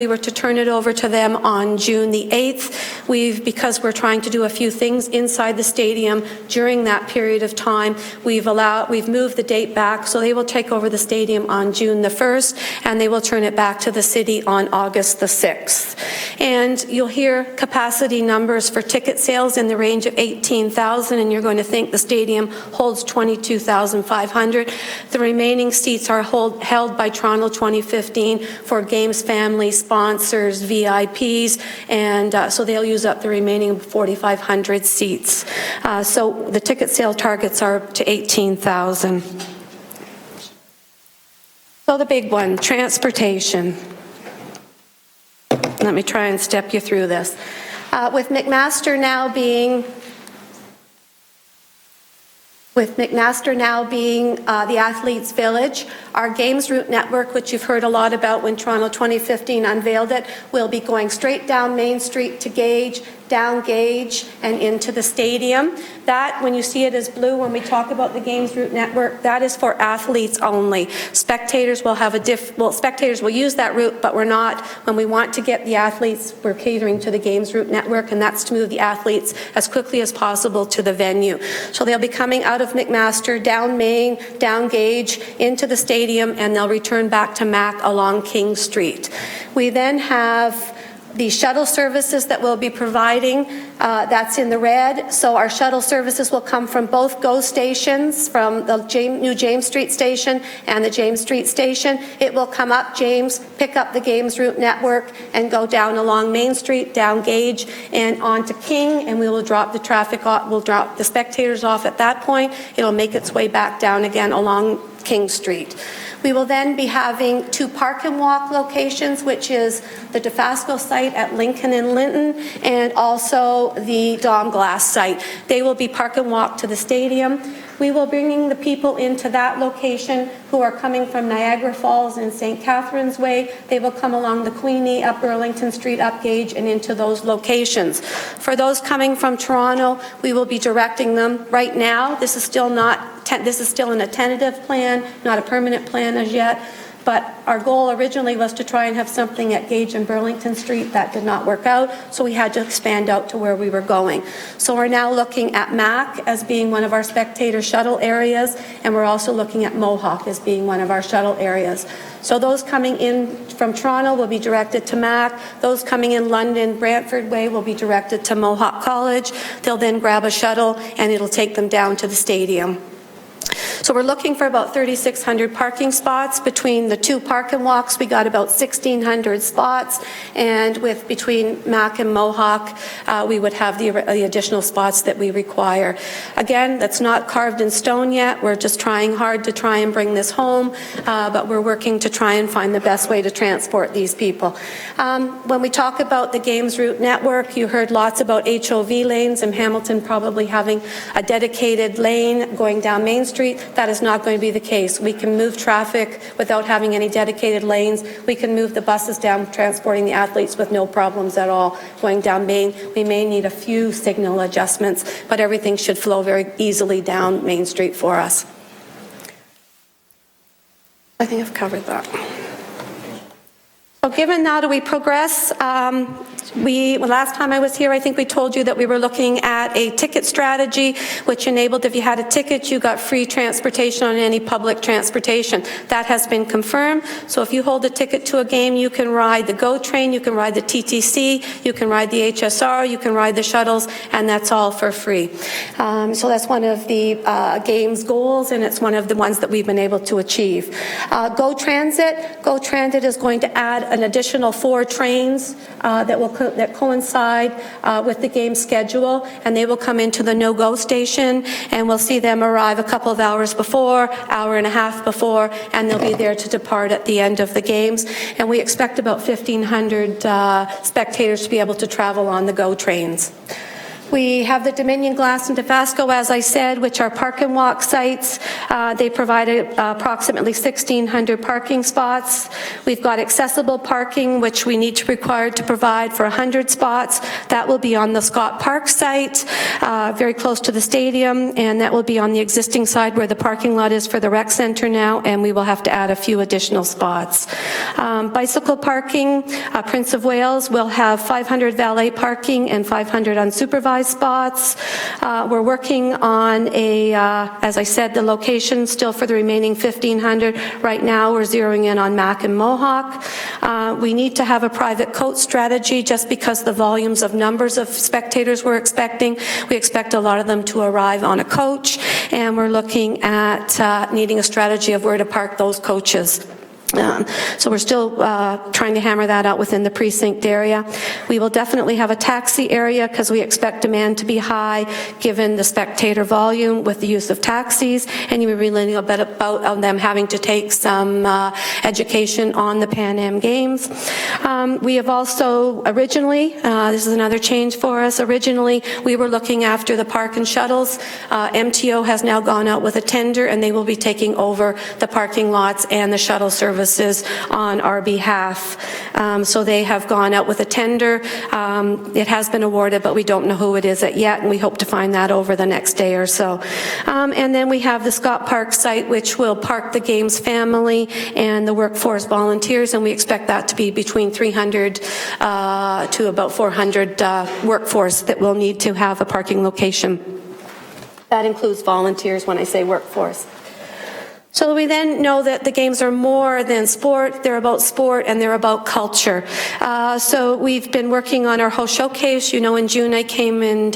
We were to turn it over to them on June the 8th. Because we're trying to do a few things inside the stadium during that period of time, we've moved the date back, so they will take over the stadium on June the 1st, and they will turn it back to the city on August the 6th. And you'll hear capacity numbers for ticket sales in the range of 18,000, and you're going to think the stadium holds 22,500. The remaining seats are held by Toronto 2015 for games, families, sponsors, VIPs, and so they'll use up the remaining 4,500 seats. So the ticket sale targets are up to 18,000. So the big one, transportation. Let me try and step you through this. With McMaster now being the Athletes' Village, our Games Route network, which you've heard a lot about when Toronto 2015 unveiled it, will be going straight down Main Street to Gage, down Gage, and into the stadium. That, when you see it as blue, when we talk about the Games Route network, that is for athletes only. Spectators will have spectators will use that route, but we're not. When we want to get the athletes, we're catering to the Games Route network, and that's to move the athletes as quickly as possible to the venue. So they'll be coming out of McMaster, down Main, down Gage, into the stadium, and they'll return back to Mac along King Street. We then have the shuttle services that we'll be providing, that's in the red. So our shuttle services will come from both GO stations, from the new James Street station and the James Street station. It will come up James, pick up the Games Route network, and go down along Main Street, down Gage, and onto King, and we will drop the traffic off, we'll drop the spectators off at that point. It'll make its way back down again along King Street. We will then be having 2 park and walk locations, which is the DeFasco site at Lincoln and Linton, and also the Dom Glass site. They will be park and walk to the stadium. We will be bringing the people into that location who are coming from Niagara Falls and St. Catharines Way. They will come along the Queenie, up Burlington Street, up Gage, and into those locations. For those coming from Toronto, we will be directing them right now. This is still in a tentative plan, not a permanent plan as yet. But our goal originally was to try and have something at Gage and Burlington Street. That did not work out, so we had to expand out to where we were going. So we're now looking at Mac as being one of our spectator shuttle areas, and we're also looking at Mohawk as being one of our shuttle areas. So those coming in from Toronto will be directed to Mac. Those coming in London, Brantford Way, will be directed to Mohawk College. They'll then grab a shuttle, and it'll take them down to the stadium. So we're looking for about 3,600 parking spots. Between the 2 park and walks, we got about 1,600 spots, and between Mac and Mohawk, we would have the additional spots that we require. Again, that's not carved in stone yet. We're just trying hard to try and bring this home, but we're working to try and find the best way to transport these people. When we talk about the Games Route network, you heard lots about HOV lanes, and Hamilton probably having a dedicated lane going down Main Street. That is not going to be the case. We can move traffic without having any dedicated lanes. We can move the buses down, transporting the athletes with no problems at all. Going down Main, we may need a few signal adjustments, but everything should flow very easily down Main Street for us. I think I've covered that. So given how do we progress, last time I was here, I think we told you that we were looking at a ticket strategy, which enabled if you had a ticket, you got free transportation on any public transportation. That has been confirmed. So if you hold a ticket to a game, you can ride the GO train, you can ride the TTC, you can ride the HSR, you can ride the shuttles, and that's all for free. So that's one of the game's goals, and it's one of the ones that we've been able to achieve. GO Transit is going to add an additional 4 trains that coincide with the game schedule, and they will come into the no-go station, and we'll see them arrive a couple of hours before, hour and a half before, and they'll be there to depart at the end of the games. And we expect about 1,500 spectators to be able to travel on the GO trains. We have the Dominion Glass and Dofasco, as I said, which are park and walk sites. They provide approximately 1,600 parking spots. We've got accessible parking, which we need to require to provide for 100 spots. That will be on the Scott Park site, very close to the stadium, and that will be on the existing side where the parking lot is for the rec center now, and we will have to add a few additional spots. Bicycle parking, Prince of Wales will have 500 valet parking and 500 unsupervised spots. We're working on as I said, the location still for the remaining 1,500. Right now, we're zeroing in on Mac and Mohawk. We need to have a private coach strategy just because the volumes of numbers of spectators we're expecting. We expect a lot of them to arrive on a coach, and we're looking at needing a strategy of where to park those coaches. So we're still trying to hammer that out within the precinct area. We will definitely have a taxi area because we expect demand to be high given the spectator volume with the use of taxis, and you were learning a bit about them having to take some education on the Pan Am Games. We have also originally, this is another change for us, originally we were looking after the park and shuttles. MTO has now gone out with a tender and they will be taking over the parking lots and the shuttle service on our behalf. So they have gone out with a tender. It has been awarded, but we don't know who it is yet, and we hope to find that over the next day or so. And then we have the Scott Park site, which will park the Games family and the workforce volunteers, and we expect that to be between 300 to about 400 workforce that will need to have a parking location. That includes volunteers when I say workforce. So we then know that the games are more than sport. They're about sport and they're about culture. So we've been working on our host showcase. You know, in June I came and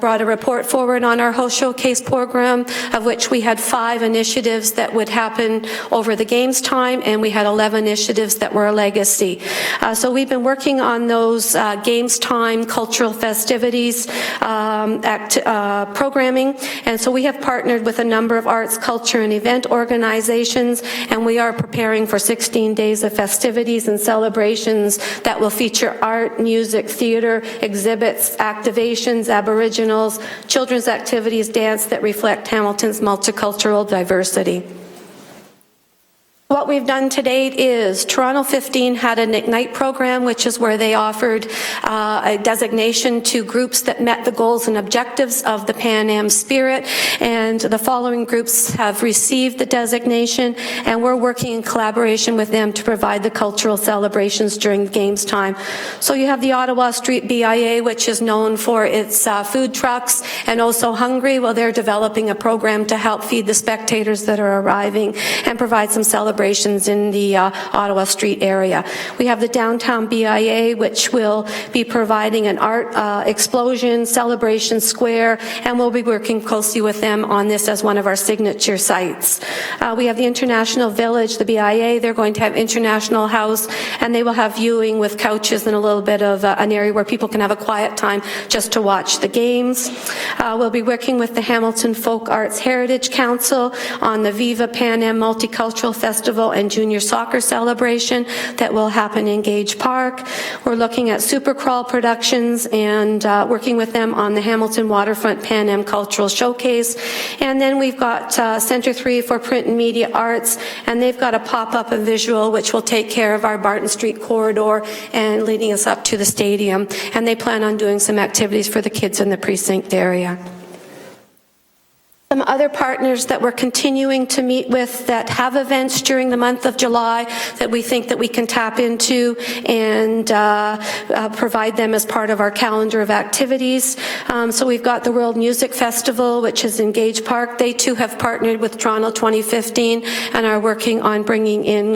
brought a report forward on our host showcase program, of which we had 5 initiatives that would happen over the games time, and we had 11 initiatives that were a legacy. So we've been working on those games time cultural festivities programming, and so we have partnered with a number of arts, culture, and event organizations, and we are preparing for 16 days of festivities and celebrations that will feature art, music, theater, exhibits, activations, Aboriginals, children's activities, dance that reflect Hamilton's multicultural diversity. What we've done to date is Toronto 15 had an Ignite program, which is where they offered a designation to groups that met the goals and objectives of the Pan Am spirit, and the following groups have received the designation, and we're working in collaboration with them to provide the cultural celebrations during the games time. So you have the Ottawa Street BIA, which is known for its food trucks, and also Hungry. Well, they're developing a program to help feed the spectators that are arriving and provide some celebrations in the Ottawa Street area. We have the Downtown BIA, which will be providing an art explosion, celebration square, and we'll be working closely with them on this as one of our signature sites. We have the International Village, the BIA. They're going to have International House, and they will have viewing with couches and a little bit of an area where people can have a quiet time just to watch the games. We'll be working with the Hamilton Folk Arts Heritage Council on the Viva Pan Am Multicultural Festival and Junior Soccer Celebration that will happen in Gage Park. We're looking at Super Crawl Productions and working with them on the Hamilton Waterfront Pan Am Cultural Showcase. And then we've got Centre 3 for Print and Media Arts, and they've got a pop-up and visual which will take care of our Barton Street corridor and leading us up to the stadium. And they plan on doing some activities for the kids in the precinct area. Some other partners that we're continuing to meet with that have events during the month of July that we think that we can tap into and provide them as part of our calendar of activities. So we've got the World Music Festival, which is in Gage Park. They too have partnered with Toronto 2015 and are working on bringing in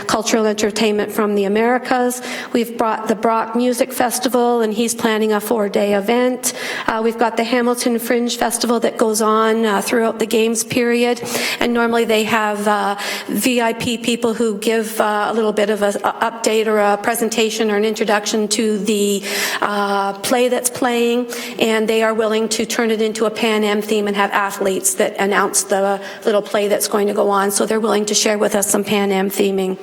cultural entertainment from the Americas. We've brought the Brock Music Festival, and he's planning a 4-day event. We've got the Hamilton Fringe Festival that goes on throughout the games period. And normally they have VIP people who give a little bit of an update or a presentation or an introduction to the play that's playing, and they are willing to turn it into a Pan Am theme and have athletes that announce the little play that's going to go on. So they're willing to share with us some Pan Am theming.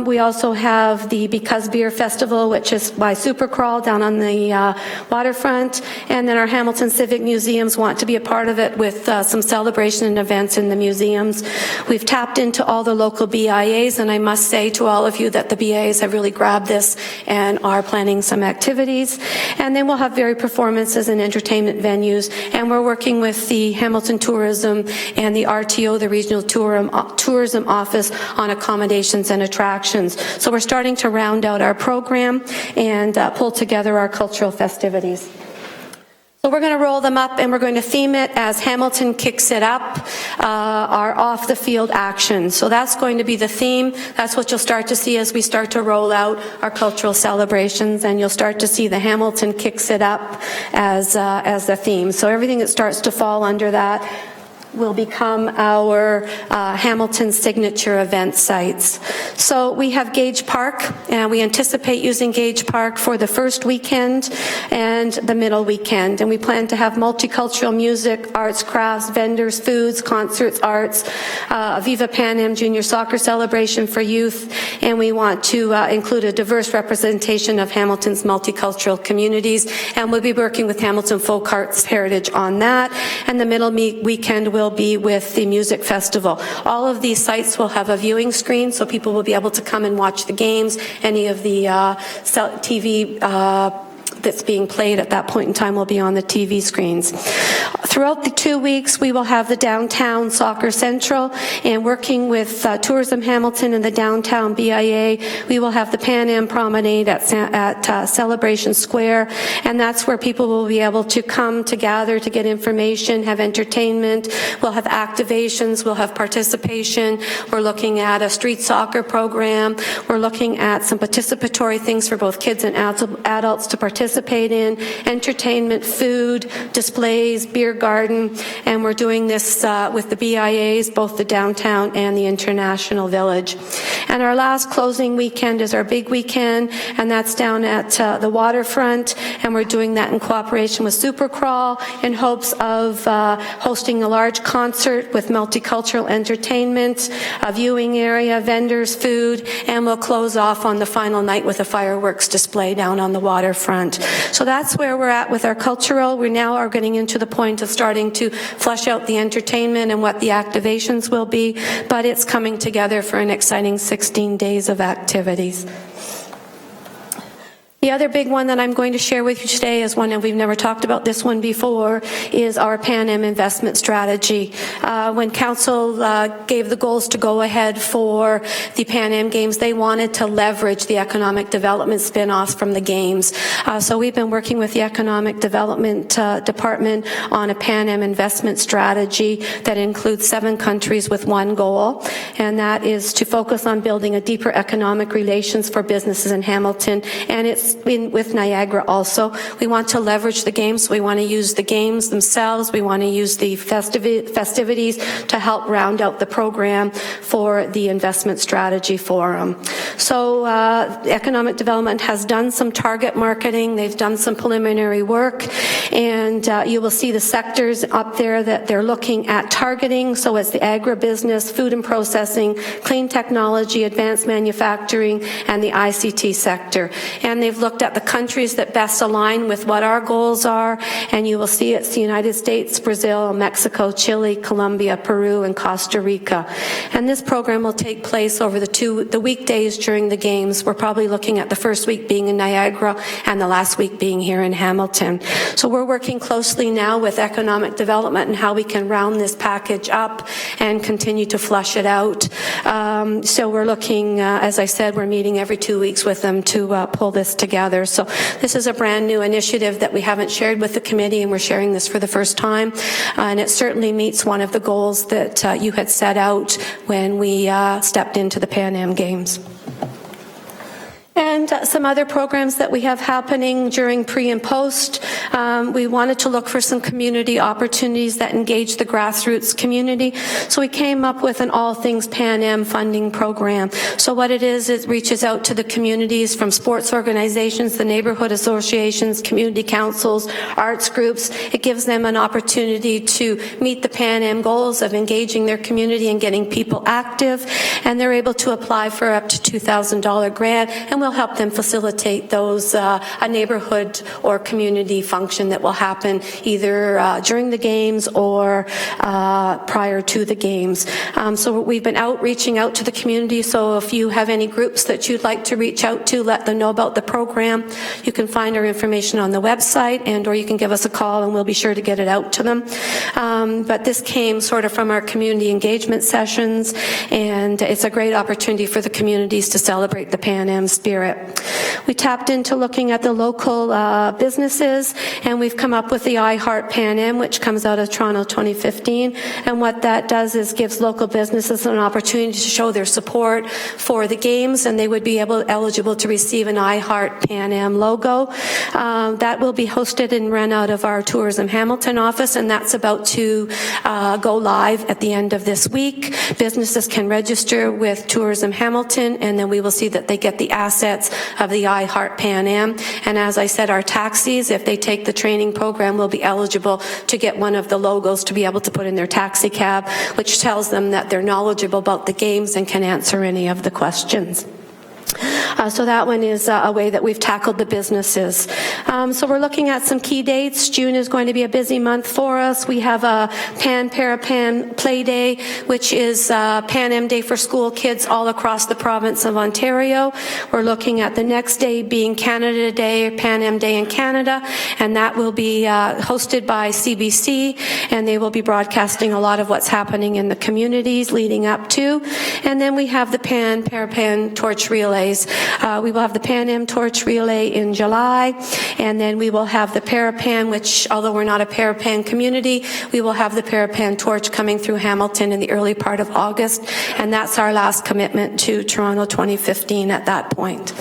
We also have the Because Beer Festival, which is by Supercrawl down on the waterfront, and then our Hamilton Civic Museums want to be a part of it with some celebration and events in the museums. We've tapped into all the local BIAs, and I must say to all of you that the BIAs have really grabbed this and are planning some activities. And then we'll have varied performances and entertainment venues, and we're working with the Hamilton Tourism and the RTO, the Regional Tourism Office, on accommodations and attractions. So we're starting to round out our program and pull together our cultural festivities. So we're going to roll them up, and we're going to theme it as Hamilton Kicks It Up, our off-the-field action. So that's going to be the theme. That's what you'll start to see as we start to roll out our cultural celebrations, and you'll start to see the Hamilton Kicks It Up as the theme. So everything that starts to fall under that will become our Hamilton signature event sites. So we have Gage Park, and we anticipate using Gage Park for the first weekend and the middle weekend. And we plan to have multicultural music, arts, crafts, vendors, foods, concerts, arts, Viva Pan Am Junior Soccer Celebration for youth, and we want to include a diverse representation of Hamilton's multicultural communities, and we'll be working with Hamilton Folk Arts Heritage on that. And the middle weekend will be with the music festival. All of these sites will have a viewing screen, so people will be able to come and watch the games. Any of the TV that's being played at that point in time will be on the TV screens. Throughout the 2 weeks, we will have the Downtown Soccer Central, and working with Tourism Hamilton and the Downtown BIA, we will have the Pan Am Promenade at Celebration Square, and that's where people will be able to come to gather to get information, have entertainment, we'll have activations, we'll have participation, we're looking at a street soccer program, we're looking at some participatory things for both kids and adults to participate in, entertainment, food, displays, beer garden, and we're doing this with the BIAs, both the downtown and the International Village. And our last closing weekend is our big weekend, and that's down at the waterfront, and we're doing that in cooperation with Supercrawl in hopes of hosting a large concert with multicultural entertainment, a viewing area, vendors, food, and we'll close off on the final night with a fireworks display down on the waterfront. So that's where we're at with our cultural. We now are getting into the point of starting to flesh out the entertainment and what the activations will be, but it's coming together for an exciting 16 days of activities. The other big one that I'm going to share with you today is one, and we've never talked about this one before, is our Pan Am investment strategy. When Council gave the goals to go ahead for the Pan Am Games, they wanted to leverage the economic development spin-offs from the Games. So we've been working with the Economic Development Department on a Pan Am investment strategy that includes 7 countries with one goal, and that is to focus on building a deeper economic relations for businesses in Hamilton, and it's with Niagara also. We want to leverage the Games. We want to use the Games themselves. We want to use the festivities to help round out the program for the investment strategy forum. So Economic Development has done some target marketing. They've done some preliminary work, and you will see the sectors up there that they're looking at targeting. So it's the agribusiness, food and processing, clean technology, advanced manufacturing, and the ICT sector. And they've looked at the countries that best align with what our goals are, and you will see it's the United States, Brazil, Mexico, Chile, Colombia, Peru, and Costa Rica. And this program will take place over the weekdays during the Games. We're probably looking at the first week being in Niagara and the last week being here in Hamilton. So we're working closely now with Economic Development and how we can round this package up and continue to flush it out. So we're looking, as I said, we're meeting every 2 weeks with them to pull this together. So this is a brand new initiative that we haven't shared with the committee, and we're sharing this for the first time. And it certainly meets one of the goals that you had set out when we stepped into the Pan Am Games. And some other programs that we have happening during pre and post. We wanted to look for some community opportunities that engage the grassroots community. So we came up with an All Things Pan Am funding program. So what it reaches out to the communities from sports organizations, the neighborhood associations, community councils, arts groups. It gives them an opportunity to meet the Pan Am goals of engaging their community and getting people active. And they're able to apply for up to $2,000 grant, and we'll help them facilitate those, a neighborhood or community function that will happen either during the games or prior to the games. So we've been reaching out to the community, so if you have any groups that you'd like to reach out to, let them know about the program. You can find our information on the website, and or you can give us a call and we'll be sure to get it out to them. But this came sort of from our community engagement sessions, and it's a great opportunity for the communities to celebrate the Pan Am spirit. We tapped into looking at the local businesses, and we've come up with the I Heart Pan Am, which comes out of Toronto 2015. And what that does is gives local businesses an opportunity to show their support for the games, and they would be eligible to receive an I Heart Pan Am logo. That will be hosted and run out of our Tourism Hamilton office, and that's about to go live at the end of this week. Businesses can register with Tourism Hamilton, and then we will see that they get the assets of the I Heart Pan Am. And as I said, our taxis, if they take the training program, will be eligible to get one of the logos to be able to put in their taxi cab, which tells them that they're knowledgeable about the games and can answer any of the questions. So that one is a way that we've tackled the businesses. So we're looking at some key dates. June is going to be a busy month for us. We have a Pan-Parapan Play Day, which is Pan Am Day for school kids all across the province of Ontario. We're looking at the next day being Canada Day, Pan Am Day in Canada, and that will be hosted by CBC, and they will be broadcasting a lot of what's happening in the communities leading up to. And then we have the Pan-Parapan Torch Relays. We will have the Pan Am Torch Relay in July, and then we will have the Parapan, which, although we're not a Parapan community, we will have the Parapan Torch coming through Hamilton in the early part of August, and that's our last commitment to Toronto 2015 at that point.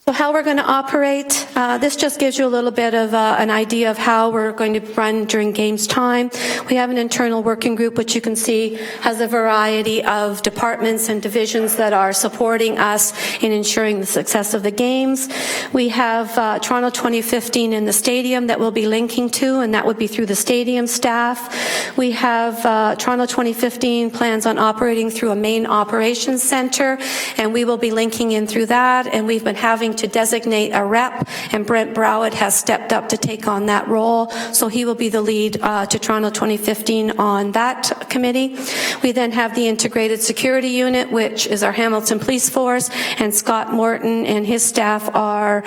So how we're going to operate, this just gives you a little bit of an idea of how we're going to run during games time. We have an internal working group, which you can see has a variety of departments and divisions that are supporting us in ensuring the success of the games. We have Toronto 2015 in the stadium that we'll be linking to, and that would be through the stadium staff. We have Toronto 2015 plans on operating through a main operations center, and we will be linking in through that, and we've been having to designate a rep, and Brent Browett has stepped up to take on that role, so he will be the lead to Toronto 2015 on that committee. We then have the Integrated Security Unit, which is our Hamilton Police Force, and Scott Morton and his staff are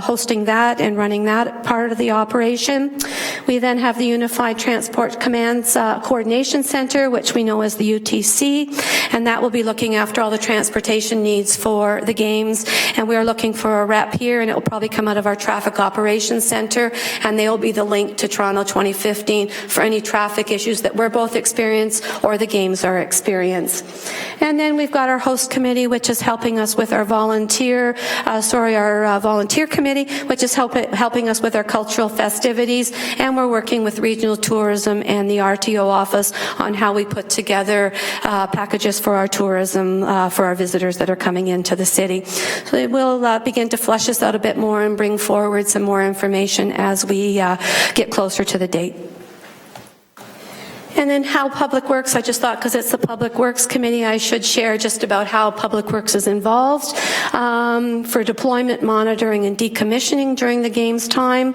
hosting that and running that part of the operation. We then have the Unified Transport Command's Coordination Center, which we know as the UTC, and that will be looking after all the transportation needs for the games, and we are looking for a rep here, and it will probably come out of our Traffic Operations Center, and they will be the link to Toronto 2015 for any traffic issues that we're both experiencing or the games are experiencing. And then we've got our host committee, which is helping us with our volunteer committee, which is helping us with our cultural festivities, and we're working with regional tourism and the RTO office on how we put together packages for our tourism for our visitors that are coming into the city. So it will begin to flesh this out a bit more and bring forward some more information as we get closer to the date. And then how Public Works, I just thought because it's the Public Works Committee, I should share just about how Public Works is involved for deployment, monitoring, and decommissioning during the games time.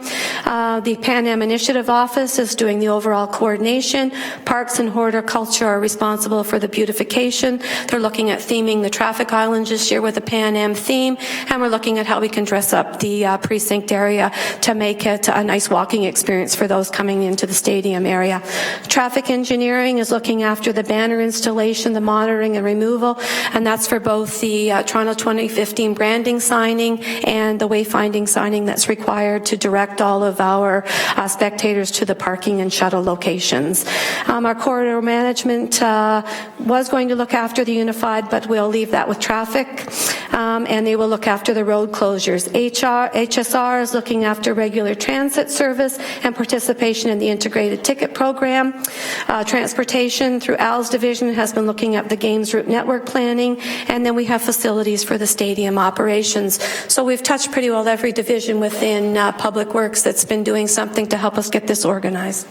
The Pan Am Initiative Office is doing the overall coordination. Parks and Horticulture are responsible for the beautification. They're looking at theming the traffic islands this year with a Pan Am theme, and we're looking at how we can dress up the precinct area to make it a nice walking experience for those coming into the stadium area. Traffic Traffic engineering is looking after the banner installation, the monitoring and removal, and that's for both the Toronto 2015 branding signing and the wayfinding signing that's required to direct all of our spectators to the parking and shuttle locations. Our corridor management was going to look after the unified, but we'll leave that with traffic, and they will look after the road closures. HSR is looking after regular transit service and participation in the integrated ticket program. Transportation through Al's division has been looking at the games route network planning, and then we have facilities for the stadium operations. So we've touched pretty well every division within Public Works that's been doing something to help us get this organized.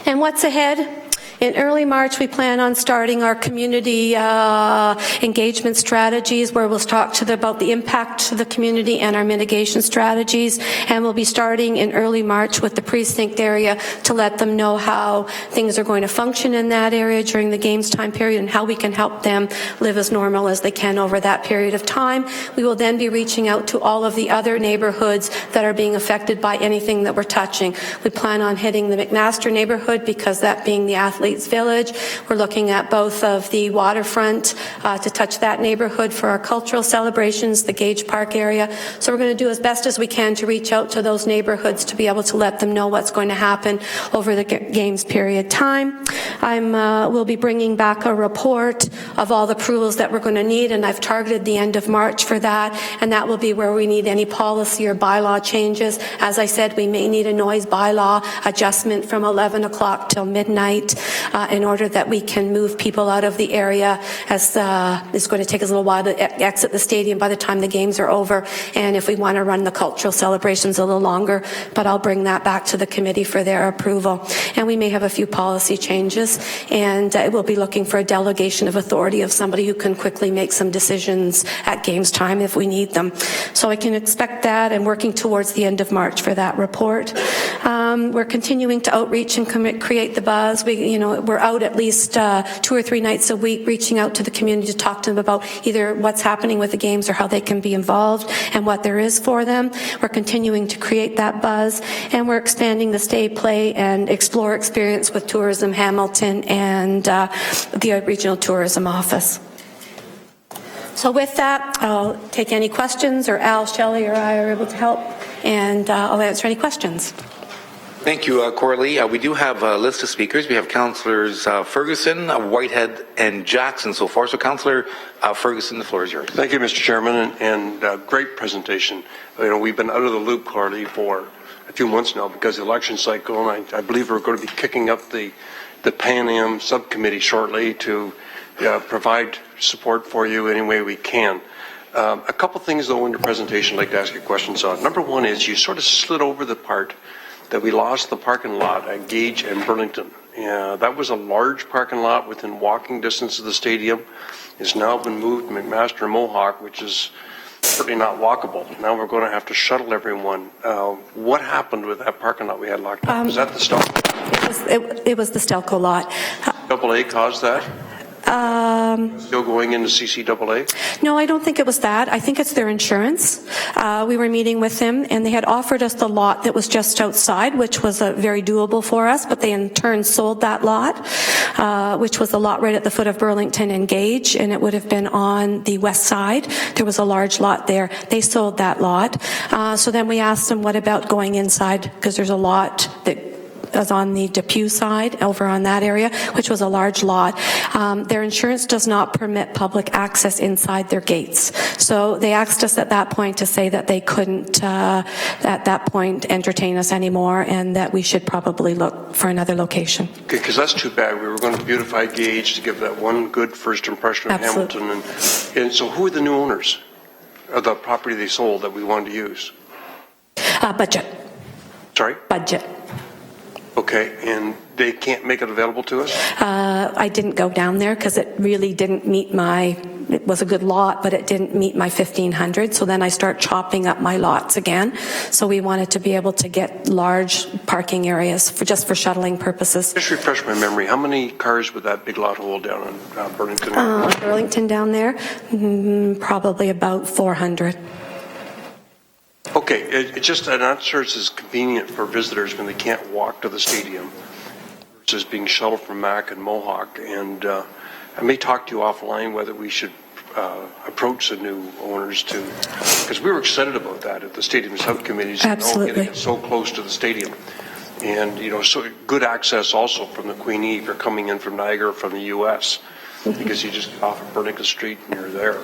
And what's ahead? In early March, we plan on starting our community engagement strategies, where we'll talk about the impact to the community and our mitigation strategies. And we'll be starting in early March with the precinct area to let them know how things are going to function in that area during the games time period and how we can help them live as normal as they can over that period of time. We will then be reaching out to all of the other neighborhoods that are being affected by anything that we're touching. We plan on hitting the McMaster neighborhood, because that being the Athletes Village. We're looking at both of the waterfront to touch that neighborhood for our cultural celebrations, the Gage Park area. So we're going to do as best as we can to reach out to those neighborhoods to be able to let them know what's going to happen over the games period time. We'll be bringing back a report of all the approvals that we're going to need, and I've targeted the end of March for that, and that will be where we need any policy or bylaw changes. As I said, we may need a noise bylaw adjustment from 11 o'clock till midnight. In order that we can move people out of the area, as it's going to take us a little while to exit the stadium by the time the games are over, and if we want to run the cultural celebrations a little longer, but I'll bring that back to the committee for their approval. And we may have a few policy changes, and we'll be looking for a delegation of authority of somebody who can quickly make some decisions at games time if we need them. So I can expect that, and working towards the end of March for that report. We're continuing to outreach and create the buzz. We're out at least 2 or 3 nights a week reaching out to the community to talk to them about either what's happening with the games or how they can be involved and what there is for them. We're continuing to create that buzz, and we're expanding the Stay, Play, and Explore experience with Tourism Hamilton and the Regional Tourism Office. So with that, I'll take any questions, or Al, Shelley, or I are able to help, and I'll answer any questions. Thank you, Coralie. We do have a list of speakers. We have Councillors Ferguson, Whitehead, and Jackson so far. So, Councillor Ferguson, the floor is yours. Thank you, Mr. Chairman, and great presentation. We've been out of the loop, Coralie, for a few months now because of the election cycle, and I believe we're going to be kicking up the Pan Am subcommittee shortly to provide support for you any way we can. A couple things, though, in your presentation I'd like to ask you questions on. Number one is you sort of slid over the part that we lost the parking lot at Gage and Burlington. That was a large parking lot within walking distance of the stadium. It's now been moved to McMaster and Mohawk, which is certainly not walkable. Now we're going to have to shuttle everyone. What happened with that parking lot we had locked up? Was that the Stelco? It was the Stelco lot. AA caused that? Still going into CCAA? No, I don't think it was that. I think it's their insurance. We were meeting with them, and they had offered us the lot that was just outside, which was very doable for us, but they in turn sold that lot, which was the lot right at the foot of Burlington and Gage, and it would have been on the west side. There was a large lot there. They sold that lot. So then we asked them, what about going inside? Because there's a lot that was on the Depew side, over on that area, which was a large lot. Their insurance does not permit public access inside their gates. So they asked us at that point to say that they couldn't, at that point, entertain us anymore, and that we should probably look for another location. Okay, because that's too bad. We were going to beautify Gage to give that one good first impression of Absolutely. Hamilton. And so who are the new owners of the property they sold that we wanted to use? Budget. Sorry? Budget. Okay, and they can't make it available to us? I didn't go down there because it really didn't meet it was a good lot, but it didn't meet my 1,500. So then I start chopping up my lots again. So we wanted to be able to get large parking areas just for shuttling purposes. Just refresh my memory. How many cars would that big lot hold down in Burlington? Burlington down there, probably about 400. Okay, I'm not sure it's as convenient for visitors when they can't walk to the stadium is being shuttled from Mac and Mohawk, and I may talk to you offline whether we should approach the new owners to, because we were excited about that at the stadium subcommittees. Absolutely. Getting it so close to the stadium. And, so good access also from the Queenie if you're coming in from Niagara or from the U.S. Because you just get off of Burnica Street and you're there.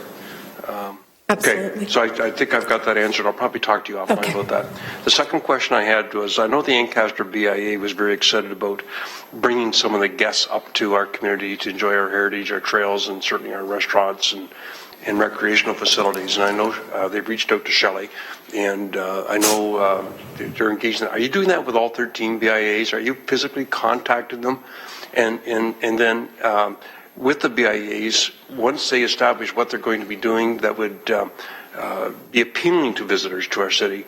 Absolutely. Okay, so I think I've got that answered. I'll probably talk to you offline about that. The second question I had was, I know the Ancaster BIA was very excited about bringing some of the guests up to our community to enjoy our heritage, our trails, and certainly our restaurants and recreational facilities. And I know they've reached out to Shelley, and I know they're engaged. Are you doing that with all 13 BIAs? Are you physically contacting them? And then with the BIAs, once they establish what they're going to be doing that would be appealing to visitors to our city,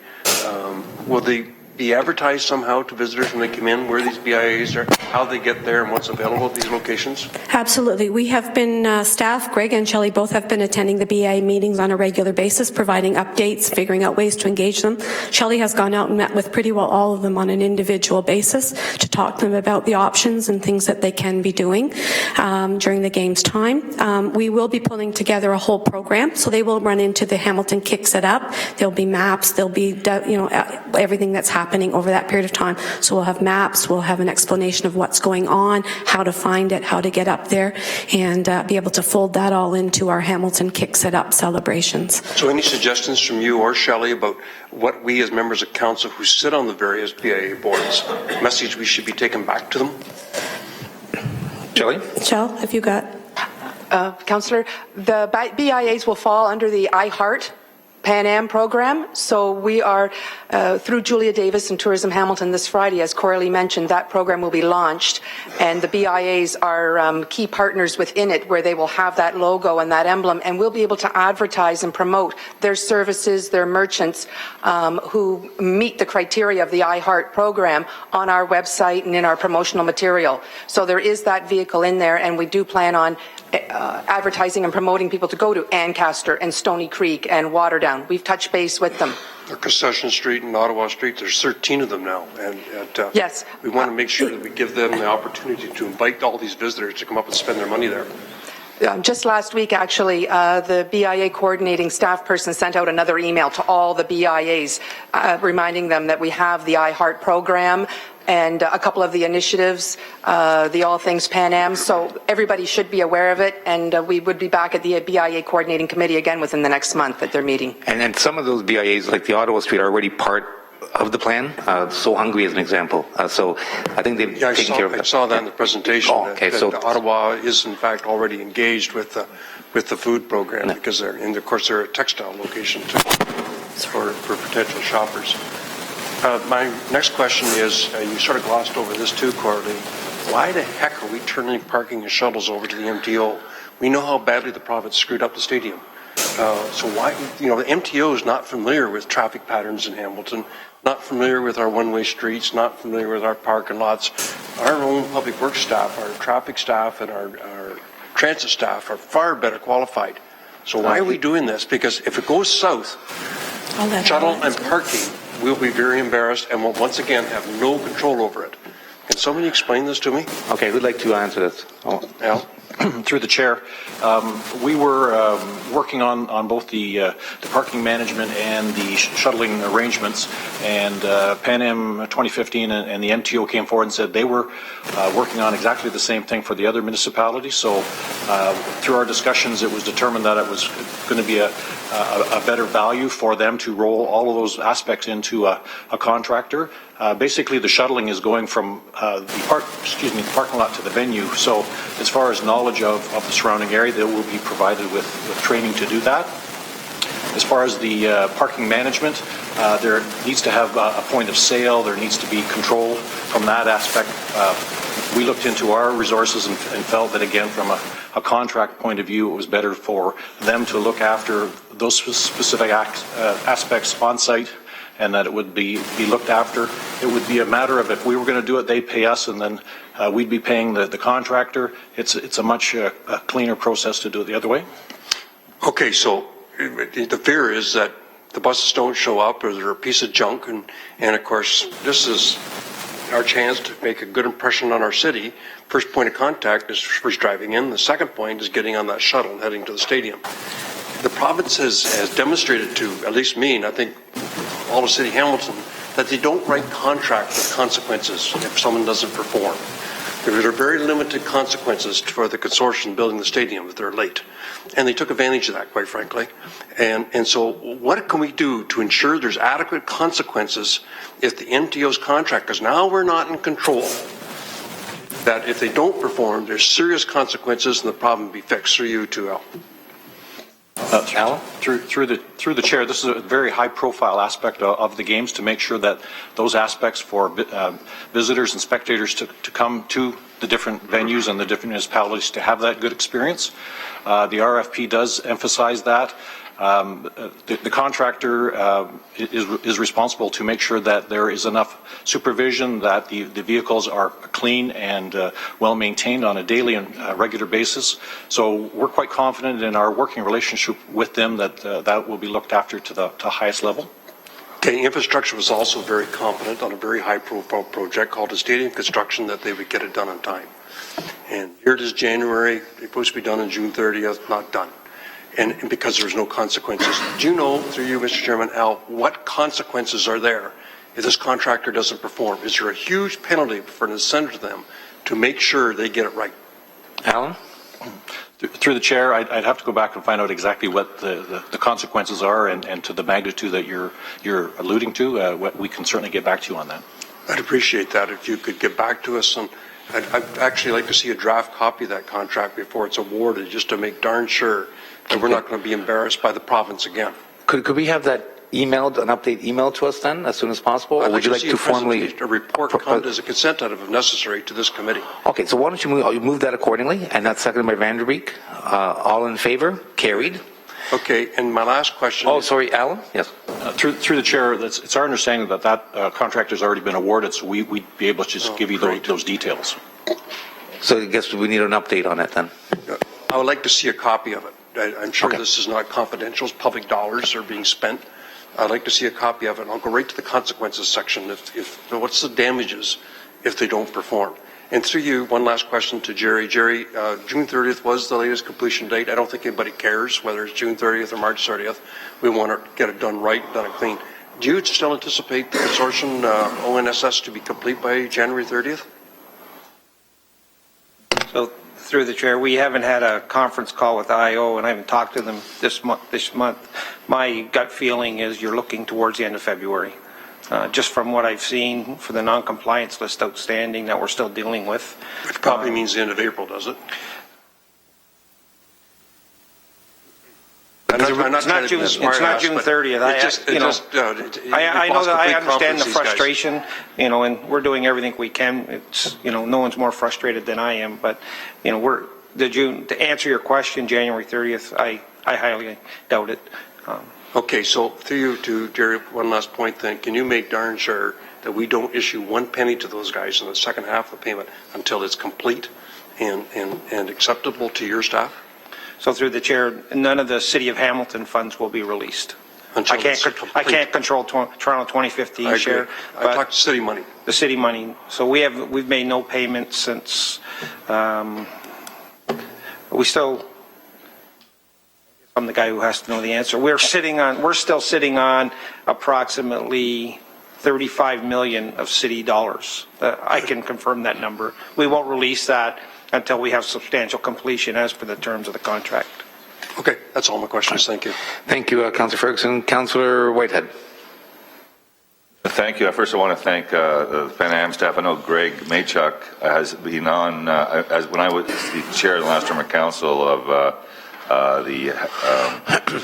will they be advertised somehow to visitors when they come in, where these BIAs are, how they get there, and what's available at these locations? Absolutely. We have been, staff, Greg and Shelley both have been attending the BIA meetings on a regular basis, providing updates, figuring out ways to engage them. Shelley has gone out and met with pretty well all of them on an individual basis to talk to them about the options and things that they can be doing during the game's time. We will be pulling together a whole program, so they will run into the Hamilton Kicks It Up. There'll be maps, there'll be, everything that's happening over that period of time. So we'll have maps, we'll have an explanation of what's going on, how to find it, how to get up there, and be able to fold that all into our Hamilton Kicks It Up celebrations. So any suggestions from you or Shelley about what we as members of council who sit on the various BIA boards, message we should be taking back to them? Shelley? Shell, have you got? Councillor, the BIAs will fall under the iHeart Pan Am program. So we are, through Julia Davis and Tourism Hamilton this Friday, as Coralie mentioned, that program will be launched, and the BIAs are key partners within it, where they will have that logo and that emblem, and we'll be able to advertise and promote their services, their merchants who meet the criteria of the iHeart program on our website and in our promotional material. So there is that vehicle in there, and we do plan on advertising and promoting people to go to Ancaster and Stony Creek and Waterdown. We've touched base with them. Concession Street and Ottawa Street, there's 13 of them now. And yes. We want to make sure that we give them the opportunity to invite all these visitors to come up and spend their money there. Just last week, actually, the BIA coordinating staff person sent out another email to all the BIAs reminding them that we have the iHeart program and a couple of the initiatives, the All Things Pan Am, so everybody should be aware of it, and we would be back at the BIA Coordinating Committee again within the next month at their meeting. And then some of those BIAs, like the Ottawa Street, are already part of the plan. So Hungry is an example. So I think they've taken care of that. I saw that in the presentation. Oh, okay. So Ottawa is in fact already engaged with the food program because they're, and of course they're a textile location too for potential shoppers. My next question is, you sort of glossed over this too, Coralie. Why the heck are we turning parking and shuttles over to the MTO? We know how badly the province screwed up the stadium. So why, the MTO is not familiar with traffic patterns in Hamilton, not familiar with our one-way streets, not familiar with our parking lots. Our own public works staff, our traffic staff, and our transit staff are far better qualified. So why are we doing this? Because if it goes south, shuttle and parking, we'll be very embarrassed and will once again have no control over it. Can somebody explain this to me? Okay, who'd like to answer this? Al? Through the chair, we were working on both the parking management and the shuttling arrangements, and Pan Am 2015 and the MTO came forward and said they were working on exactly the same thing for the other municipalities. So through our discussions, it was determined that it was going to be a better value for them to roll all of those aspects into a contractor. Basically, the shuttling is going from the parking lot to the venue. So as far as knowledge of the surrounding area, they will be provided with training to do that. As far as the parking management, there needs to have a point of sale. There needs to be control from that aspect. We looked into our resources and felt that, again, from a contract point of view, it was better for them to look after those specific aspects on site, and that it would be looked after. It would be a matter of, if we were going to do it, they'd pay us, and then we'd be paying the contractor. It's a much cleaner process to do it the other way. Okay, so the fear is that the buses don't show up, or they're a piece of junk, and of course this is our chance to make a good impression on our city. First point of contact is first driving in. The second point is getting on that shuttle and heading to the stadium. The province has demonstrated to at least me, and I think all of City of Hamilton, that they don't write contracts with consequences if someone doesn't perform. There are very limited consequences for the consortium building the stadium if they're late. And they took advantage of that, quite frankly. And so what can we do to ensure there's adequate consequences if the MTO's contract, because now we're not in control, that if they don't perform, there's serious consequences and the problem will be fixed. Through you too, Al. Alan? Through the chair, this is a very high-profile aspect of the games to make sure that those aspects for visitors and spectators to come to the different venues and the different municipalities to have that good experience. The RFP does emphasize that. The contractor is responsible to make sure that there is enough supervision, that the vehicles are clean and well maintained on a daily and regular basis. So we're quite confident in our working relationship with them that that will be looked after to the highest level. Okay, infrastructure was also very confident on a very high-profile project called the stadium construction that they would get it done on time. And here it is January, it's supposed to be done on June 30th, not done. And because there's no consequences. Do you know, through you, Mr. Chairman, Al, what consequences are there if this contractor doesn't perform? Is there a huge penalty for an incentive to them to make sure they get it right? Alan? Through the chair, I'd have to go back and find out exactly what the consequences are and to the magnitude that you're alluding to. We can certainly get back to you on that. I'd appreciate that if you could get back to us. And I'd actually like to see a draft copy of that contract before it's awarded, just to make darn sure that we're not going to be embarrassed by the province again. Could we have that emailed, an update emailed to us then as soon as possible? Or would you like to formally a report come as a consent item if necessary to this committee? Okay, so why don't you move that accordingly, and that's seconded by Vanderbeek. All in favor? Carried. Okay, and my last question. Oh, sorry, Alan? Yes. Through the chair, it's our understanding that contract has already been awarded, so we'd be able to just give you those details. So I guess we need an update on it then. I would like to see a copy of it. I'm sure Okay. this is not confidential. Public dollars are being spent. I'd like to see a copy of it. And I'll go right to the consequences section. What's the damages if they don't perform? And through you, one last question to Jerry. Jerry, June 30th was the latest completion date. I don't think anybody cares whether it's June 30th or March 30th. We want to get it done right, done it clean. Do you still anticipate the consortium ONSS to be complete by January 30th? So through the chair, we haven't had a conference call with IO, and I haven't talked to them this month. My gut feeling is you're looking towards the end of February. Just from what I've seen for the non-compliance list outstanding that we're still dealing with. Which probably means the end of April, does it? It's not June 30th. I know that I understand the frustration, and we're doing everything we can. It's, no one's more frustrated than I am, but, to answer your question, January 30th, I highly doubt it. Okay, so through you to Jerry, one last point then. Can you make darn sure that we don't issue one penny to those guys in the second half of the payment until it's complete and acceptable to your staff? So through the chair, none of the City of Hamilton funds will be released. Until I can't control Toronto 2015 share. I talked city money. The city money. So we've made no payments since I'm the guy who has to know the answer. We're still sitting on approximately 35 million of city dollars. I can confirm that number. We won't release that until we have substantial completion as per the terms of the contract. Okay, that's all my questions. Thank you. Thank you, Councillor Ferguson. Councillor Whitehead. Thank you. First, I want to thank the Pan Am staff. I know Greg Maychuk has been on, as when I was the chair of the last term of council of the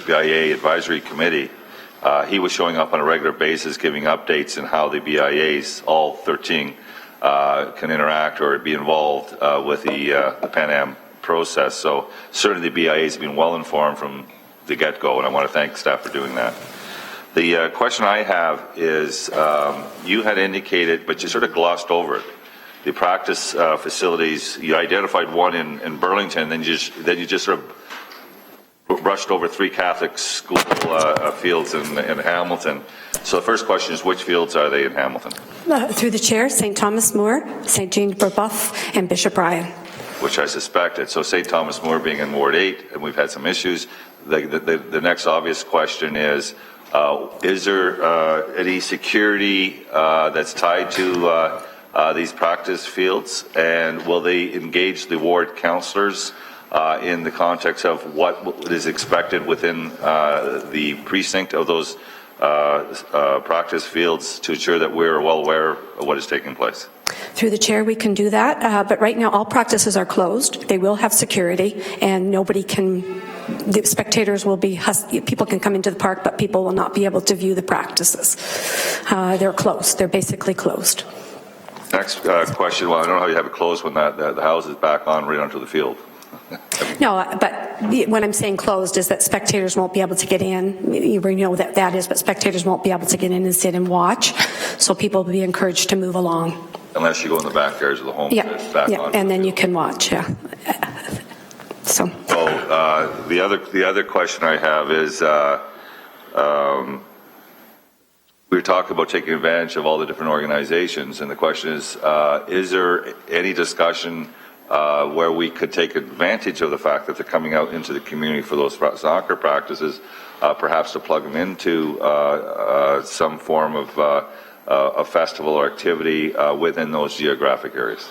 BIA Advisory Committee. He was showing up on a regular basis, giving updates on how the BIAs, all 13, can interact or be involved with the Pan Am process. So certainly the BIAs have been well informed from the get-go, and I want to thank staff for doing that. The question I have is, you had indicated, but you sort of glossed over it, the practice facilities. You identified one in Burlington, then you just sort of brushed over 3 Catholic school fields in Hamilton. So the first question is, which fields are they in Hamilton? Through the chair, St. Thomas More, St. Jean Brebeuf, and Bishop Ryan. Which I suspected. So St. Thomas More being in Ward 8, and we've had some issues. The next obvious question is there any security that's tied to these practice fields, and will they engage the ward councillors in the context of what is expected within the precinct of those practice fields to ensure that we're well aware of what is taking place? Through the chair, we can do that, but right now all practices are closed. They will have security, and nobody can, the spectators will be, people can come into the park, but people will not be able to view the practices. They're closed. They're basically closed. Next question. Well, I don't know how you have it closed when the house is back on right onto the field. No, but what I'm saying closed is that spectators won't be able to get in. You know that that is, but spectators won't be able to get in and sit and watch. So people will be encouraged to move along. Unless you go in the backyards of the home. Yeah, back yeah, on and then you can watch. Yeah. So. The other question I have is, we were talking about taking advantage of all the different organizations, and the question is there any discussion where we could take advantage of the fact that they're coming out into the community for those soccer practices, perhaps to plug them into some form of a festival or activity within those geographic areas?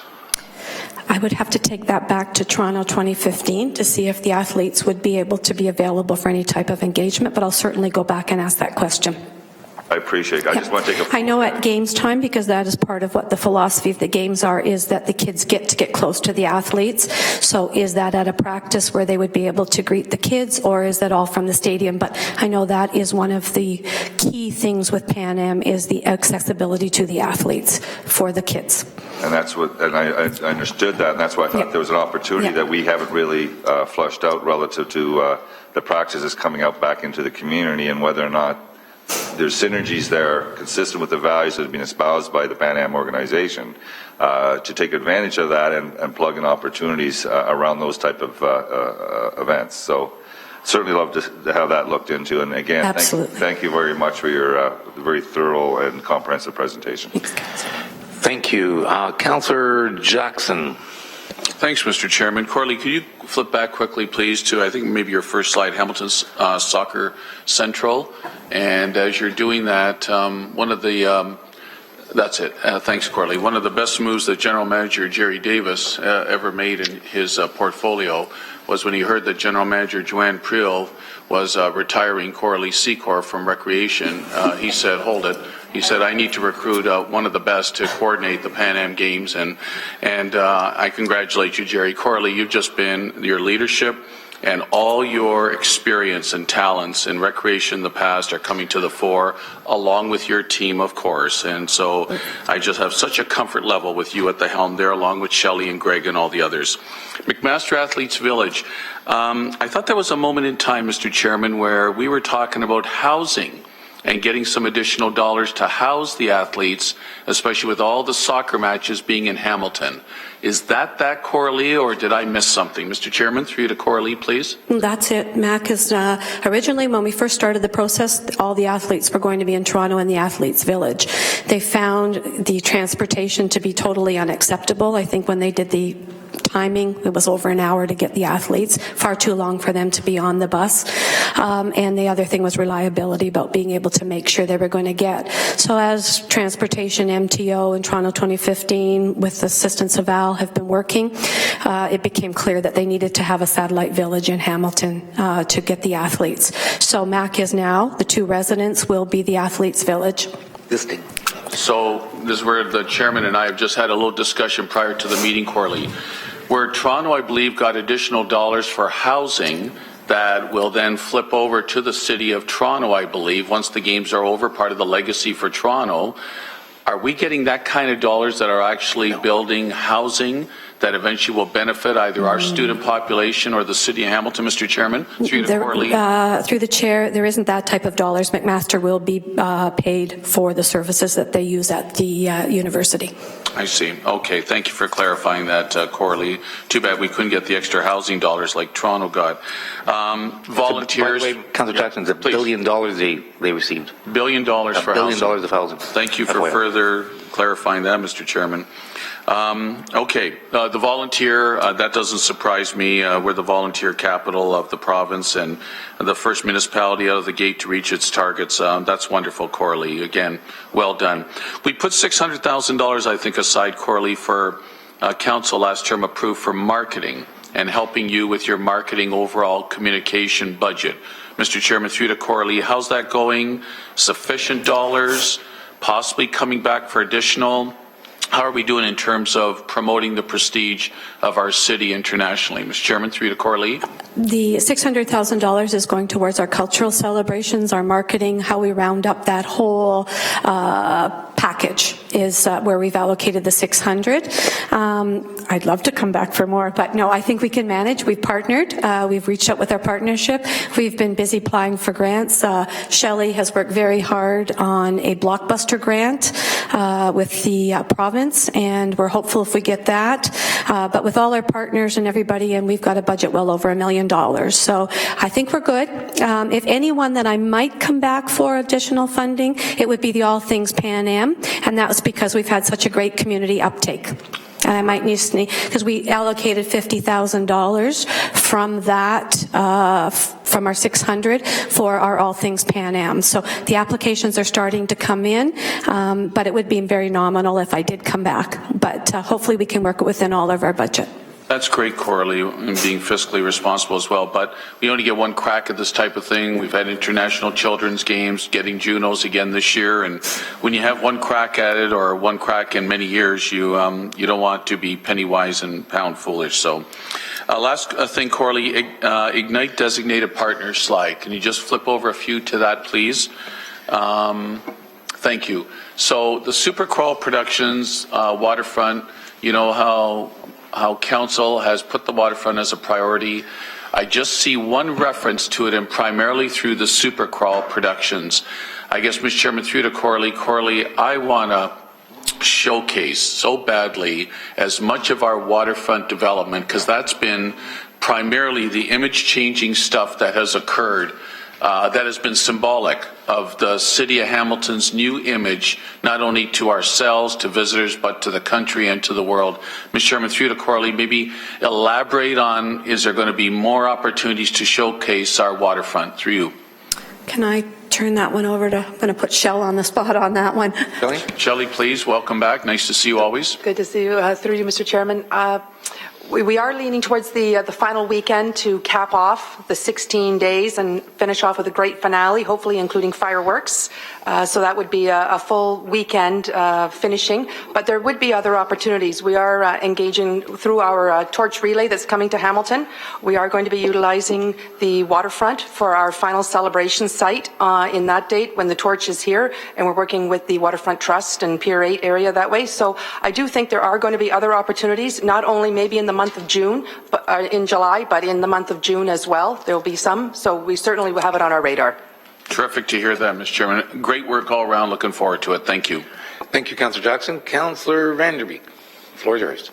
I would have to take that back to Toronto 2015 to see if the athletes would be able to be available for any type of engagement, but I'll certainly go back and ask that question. I appreciate it. I just want to take a... I know at games time, because that is part of what the philosophy of the games are, is that the kids get to get close to the athletes. So is that at a practice where they would be able to greet the kids, or is that all from the stadium? But I know that is one of the key things with Pan Am, is the accessibility to the athletes for the kids. And that's what, and I understood that, and that's why I thought there was an opportunity that we haven't really flushed out relative to the practices coming out back into the community, and whether or not there's synergies there consistent with the values that have been espoused by the Pan Am organization to take advantage of that and plug in opportunities around those type of events. So certainly love to have that looked into. And again, thank you very much for your very thorough and comprehensive presentation. Thank you. Councillor Jackson. Thanks, Mr. Chairman. Corley, could you flip back quickly, please, to I think maybe your first slide, Hamilton's Soccer Central. And as you're doing that, one of the that's it. Thanks, Corley. One of the best moves that General Manager Jerry Davis ever made in his portfolio was when he heard that General Manager Joanne Priel was retiring Corley Secor from Recreation. He said, hold it. He said, I need to recruit one of the best to coordinate the Pan Am Games, and I congratulate you, Jerry. Corley, you've just been, your leadership and all your experience and talents in recreation in the past are coming to the fore, along with your team, of course. And so I just have such a comfort level with you at the helm there, along with Shelley and Greg and all the others. McMaster Athletes Village. I thought there was a moment in time, Mr. Chairman, where we were talking about housing and getting some additional dollars to house the athletes, especially with all the soccer matches being in Hamilton. Is that Coralie, or did I miss something? Mr. Chairman, through you to Coralie, please. That's it, Mac. Is originally when we first started the process, all the athletes were going to be in Toronto in the Athletes Village. They found the transportation to be totally unacceptable. I think when they did the timing, it was over an hour to get the athletes, far too long for them to be on the bus. And the other thing was reliability, about being able to make sure they were going to get. So as transportation, MTO, and Toronto 2015, with the assistance of Al, have been working, it became clear that they needed to have a satellite village in Hamilton to get the athletes. So MAC is now, the 2 residents will be the Athletes Village. So this is where the chairman and I have just had a little discussion prior to the meeting, Corley, where Toronto, I believe, got additional dollars for housing that will then flip over to the city of Toronto, I believe, once the games are over, part of the legacy for Toronto. Are we getting that kind of dollars that are actually building housing that eventually will benefit either our student population or the city of Hamilton, Mr. Chairman? Through Through the chair, there isn't that type of dollars. McMaster will be paid for the services that they use at the university. I see. Okay, thank you for clarifying that, Coralie. Too bad we couldn't get the extra housing dollars like Toronto got. Volunteers. By the way, Councillor Jackson, it's $1 billion they received. $1 billion for $1 billion housing. of housing. Thank you for further clarifying that, Mr. Chairman. Okay, the volunteer, that doesn't surprise me. We're the volunteer capital of the province and the first municipality out of the gate to reach its targets. That's wonderful, Coralie. Again, well done. We put $600,000, I think, aside, Coralie, for council last term approved for marketing and helping you with your marketing overall communication budget. Mr. Chairman, through to Coralie, how's that going? Sufficient dollars? Possibly coming back for additional? How are we doing in terms of promoting the prestige of our city internationally? Mr. Chairman, through to Coralie. The $600,000 is going towards our cultural celebrations, our marketing, how we round up that whole package is where we've allocated the 600. I'd love to come back for more, but no, I think we can manage. We've partnered. We've reached out with our partnership. We've been busy applying for grants. Shelley has worked very hard on a blockbuster grant with the province, and we're hopeful if we get that. But with all our partners and everybody, and we've got a budget well over $1 million. So I think we're good. If anyone that I might come back for additional funding, it would be the All Things Pan Am, and that was because we've had such a great community uptake. And I might need to, because we allocated $50,000 from that, from our 600 for our All Things Pan Am. So the applications are starting to come in, but it would be very nominal if I did come back. But hopefully we can work it within all of our budget. That's great, Coralie, and being fiscally responsible as well. But we only get one crack at this type of thing. We've had international children's games, getting Junos again this year, and when you have one crack at it or one crack in many years, you don't want to be penny wise and pound foolish. So, last thing, Coralie, Ignite designated partners slide. Can you just flip over a few to that, please? Thank you. So the Super Crawl Productions waterfront, you know how council has put the waterfront as a priority. I just see one reference to it, and primarily through the Super Crawl Productions. I guess, Mr. Chairman, through to Coralie, I want to showcase so badly as much of our waterfront development, because that's been primarily the image-changing stuff that has occurred, that has been symbolic of the city of Hamilton's new image, not only to ourselves, to visitors, but to the country and to the world. Mr. Chairman, through to Coralie, maybe elaborate on, is there going to be more opportunities to showcase our waterfront through you? Can I turn that one over to, I'm going to put Shell on the spot on that one. Shelley, please, welcome back. Nice to see you always. Good to see you. Through you, Mr. Chairman. We are leaning towards the final weekend to cap off the 16 days and finish off with a great finale, hopefully including fireworks. So that would be a full weekend finishing. But there would be other opportunities. We are engaging through our torch relay that's coming to Hamilton. We are going to be utilizing the waterfront for our final celebration site in that date when the torch is here. And we're working with the Waterfront Trust and Pier 8 area that way. So I do think there are going to be other opportunities, not only maybe in the month of June, but in July, but in the month of June as well. There will be some. So we certainly will have it on our radar. Terrific to hear that, Mr. Chairman. Great work all around. Looking forward to it. Thank you. Thank you, Councillor Jackson. Councillor Vanderbeek, the floor is yours.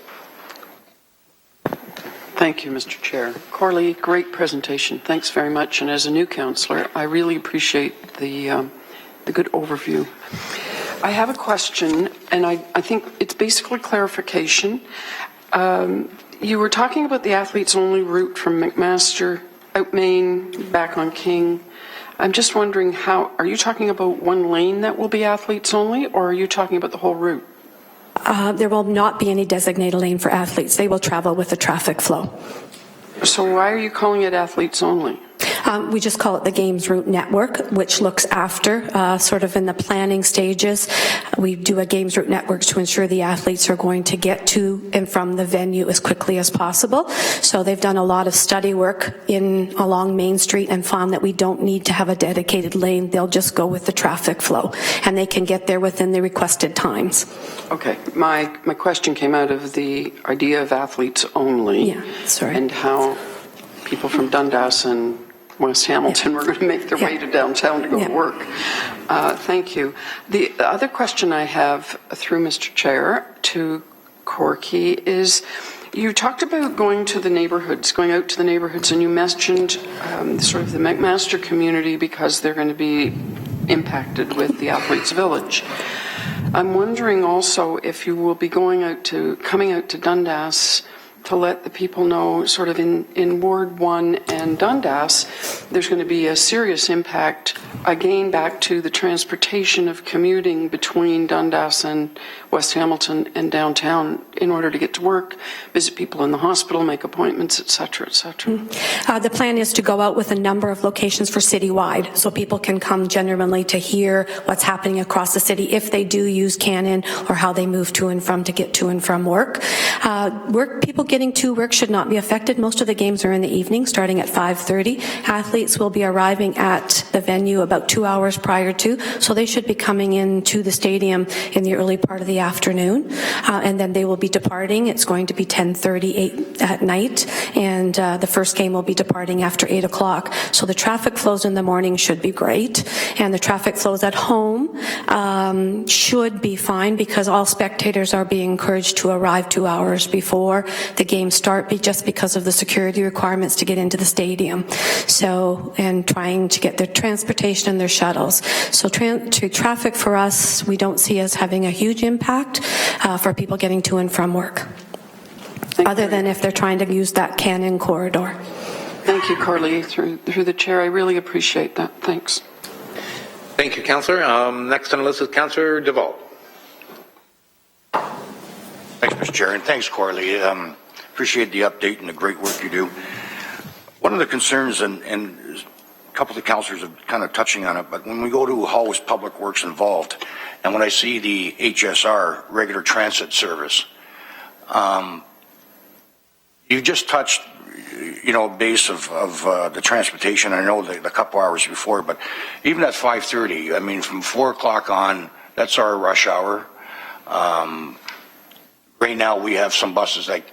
Thank you, Mr. Chair. Coralie, great presentation. Thanks very much. And as a new councillor, I really appreciate the good overview. I have a question, and I think it's basically clarification. You were talking about the athletes only route from McMaster, out Main, back on King. I'm just wondering how, are you talking about one lane that will be athletes only, or are you talking about the whole route? There will not be any designated lane for athletes. They will travel with the traffic flow. So why are you calling it athletes only? We just call it the Games Route Network, which looks after sort of in the planning stages. We do a Games Route Network to ensure the athletes are going to get to and from the venue as quickly as possible. So they've done a lot of study work along Main Street and found that we don't need to have a dedicated lane. They'll just go with the traffic flow, and they can get there within the requested times. Okay, my question came out of the idea of athletes only. Yeah, sorry. And how people from Dundas and West Hamilton were going to make their way to downtown to go to work. Thank you. The other question I have through Mr. Chair to Corky is, you talked about going out to the neighborhoods, and you mentioned sort of the McMaster community because they're going to be impacted with the Athletes Village. I'm wondering also if you will be coming out to Dundas to let the people know, sort of in Ward 1 and Dundas, there's going to be a serious impact, again, back to the transportation of commuting between Dundas and West Hamilton and downtown in order to get to work, visit people in the hospital, make appointments, et cetera, et cetera. The plan is to go out with a number of locations for citywide, so people can come genuinely to hear what's happening across the city if they do use Canon, or how they move to and from to get to and from work. People getting to work should not be affected. Most of the games are in the evening, starting at 5:30. Athletes will be arriving at the venue about 2 hours prior to, so they should be coming into the stadium in the early part of the afternoon, and then they will be departing. It's going to be 10:30 at night, and the first game will be departing after 8 o'clock. So the traffic flows in the morning should be great, and the traffic flows at home should be fine, because all spectators are being encouraged to arrive 2 hours before the games start, just because of the security requirements to get into the stadium. So, and trying to get their transportation and their shuttles. So traffic for us, we don't see as having a huge impact for people getting to and from work, other than if they're trying to use that Cannon corridor. Thank you, Carly. Through the chair, I really appreciate that. Thanks. Thank you, Councillor. Next on the list is Councillor Duvall. Thanks, Mr. Chair, and thanks, Corley. Appreciate the update and the great work you do. One of the concerns, and a couple of the councillors are kind of touching on it, but when we go to how is Public Works involved, and when I see the HSR, regular transit service, you just touched, base of the transportation. I know the couple hours before, but even at 5:30, I mean, from 4 o'clock on, that's our rush hour. Right now, we have some buses like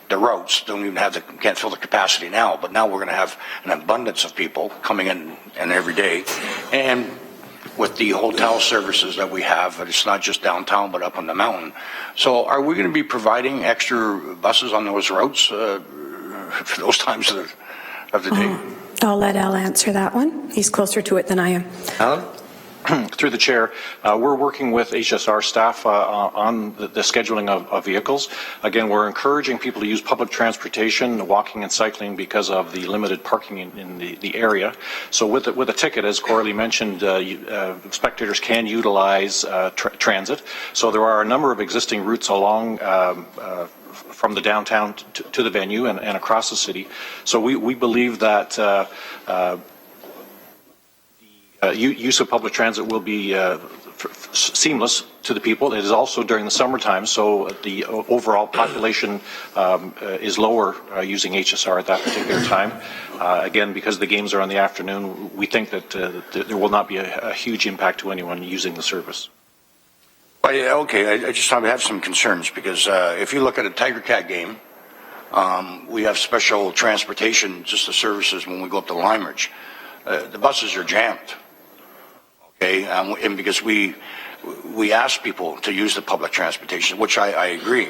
the routes can't fill the capacity now, but now we're going to have an abundance of people coming in and every day. And with the hotel services that we have, it's not just downtown, but up on the mountain. So are we going to be providing extra buses on those routes for those times of the day? I'll let Al answer that one. He's closer to it than I am. Alan? Through the chair, we're working with HSR staff on the scheduling of vehicles. Again, we're encouraging people to use public transportation, walking and cycling, because of the limited parking in the area. So with a ticket, as Coralie mentioned, spectators can utilize transit. So there are a number of existing routes along from the downtown to the venue and across the city. So we believe that use of public transit will be seamless to the people. It is also during the summertime, so the overall population is lower using HSR at that particular time. Again, because the games are on the afternoon, we think that there will not be a huge impact to anyone using the service. Okay, I just have some concerns, because if you look at a Tiger Cat game, we have special transportation, just the services when we go up to Limeridge. The buses are jammed. Okay, and because we ask people to use the public transportation, which I agree.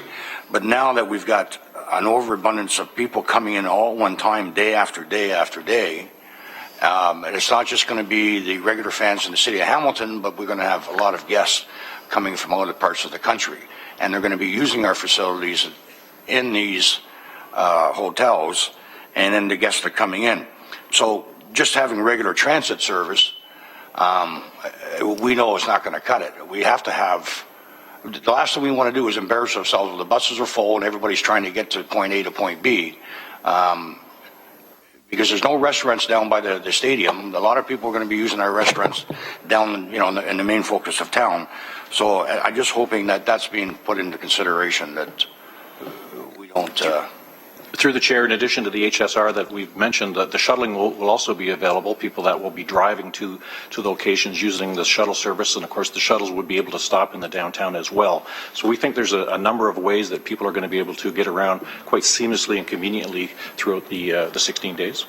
But now that we've got an overabundance of people coming in all at one time, day after day after day, and it's not just going to be the regular fans in the city of Hamilton, but we're going to have a lot of guests coming from other parts of the country. And they're going to be using our facilities in these hotels, and then the guests are coming in. So just having regular transit service, we know it's not going to cut it. We have to have, the last thing we want to do is embarrass ourselves when the buses are full and everybody's trying to get to point A to point B. because there's no restaurants down by the stadium. A lot of people are going to be using our restaurants down, in the main focus of town. So I'm just hoping that that's being put into consideration, that we don't. Through the chair, in addition to the HSR that we've mentioned, the shuttling will also be available, people that will be driving to locations using the shuttle service, and of course the shuttles would be able to stop in the downtown as well. So we think there's a number of ways that people are going to be able to get around quite seamlessly and conveniently throughout the 16 days.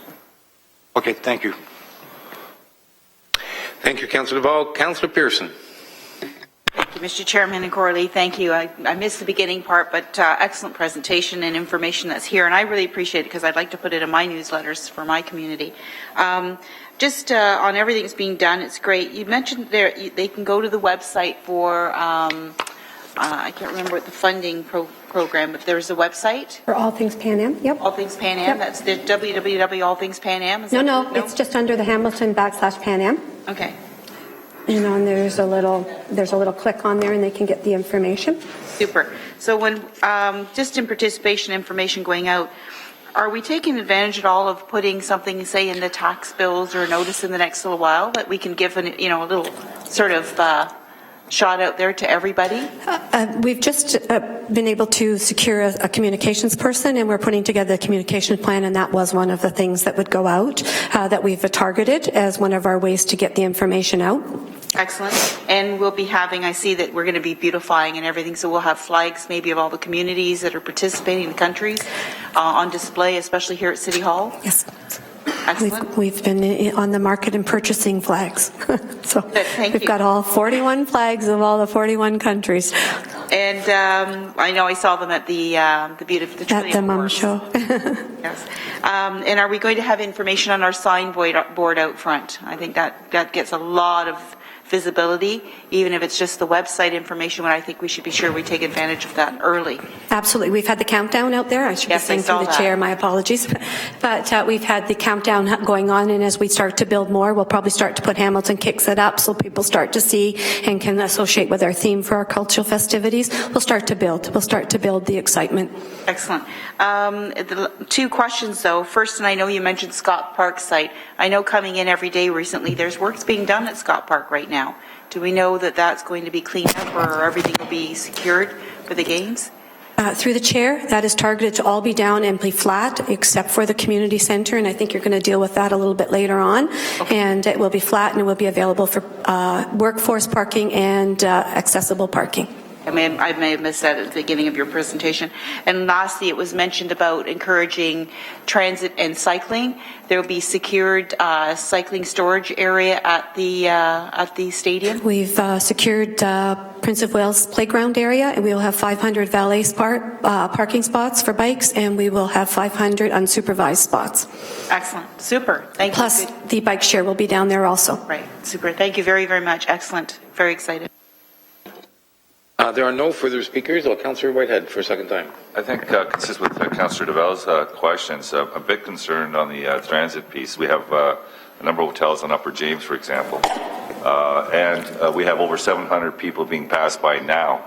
Okay, thank you. Thank you, Councillor Duval. Councillor Pearson. Thank you, Mr. Chairman and Corley. Thank you. I missed the beginning part, but excellent presentation and information that's here, and I really appreciate it because I'd like to put it in my newsletters for my community. Just on everything that's being done, it's great. You mentioned there they can go to the website for, I can't remember what the funding program, but there's a website. For All Things Pan Am, yep. All Things Pan Am, Yep. that's the www.allthingspanam. No, it's just under the Hamilton/Pan Am. Okay. And there's a little click on there and they can get the information. Super. So when, just in participation information going out, are we taking advantage at all of putting something, say, in the tax bills or notice in the next little while that we can give a little sort of shot out there to everybody? We've just been able to secure a communications person, and we're putting together a communication plan, and that was one of the things that would go out that we've targeted as one of our ways to get the information out. Excellent. And we'll be having, I see that we're going to be beautifying and everything, so we'll have flags maybe of all the communities that are participating in the countries on display, especially here at City Hall. Yes. Excellent. We've been on the market and purchasing flags. So Thank we've you. got all 41 flags of all the 41 countries. And I know I saw them at the beautiful At the Mum Show. Yes. And are we going to have information on our signboard out front? I think that gets a lot of visibility, even if it's just the website information, when I think we should be sure we take advantage of that early. Absolutely. We've had the countdown out there. I should Yes, be saying I saw through the that. chair, my apologies. But we've had the countdown going on, and as we start to build more, we'll probably start to put Hamilton Kicks It Up so people start to see and can associate with our theme for our cultural festivities. We'll start to build. We'll start to build the excitement. Excellent. Two questions, though. First, and I know you mentioned Scott Park site. I know coming in every day recently, there's works being done at Scott Park right now. Do we know that that's going to be cleaned up or everything will be secured for the games? Through the chair, that is targeted to all be down and be flat, except for the community center, and I think you're going to deal with that a little bit later on. Okay. And it will be flat, and it will be available for workforce parking and accessible parking. I may have missed that at the beginning of your presentation. And lastly, it was mentioned about encouraging transit and cycling. There will be secured cycling storage area at the stadium. We've secured Prince of Wales playground area, and we will have 500 valet parking spots for bikes, and we will have 500 unsupervised spots. Excellent. Super. Thank you. Plus, the bike share will be down there also. Right. Super. Thank you very, very much. Excellent. Very excited. There are no further speakers. Councillor Whitehead for a second time. I think, consistent with Councillor Duval's questions, a bit concerned on the transit piece. We have a number of hotels on Upper James, for example, and we have over 700 people being passed by now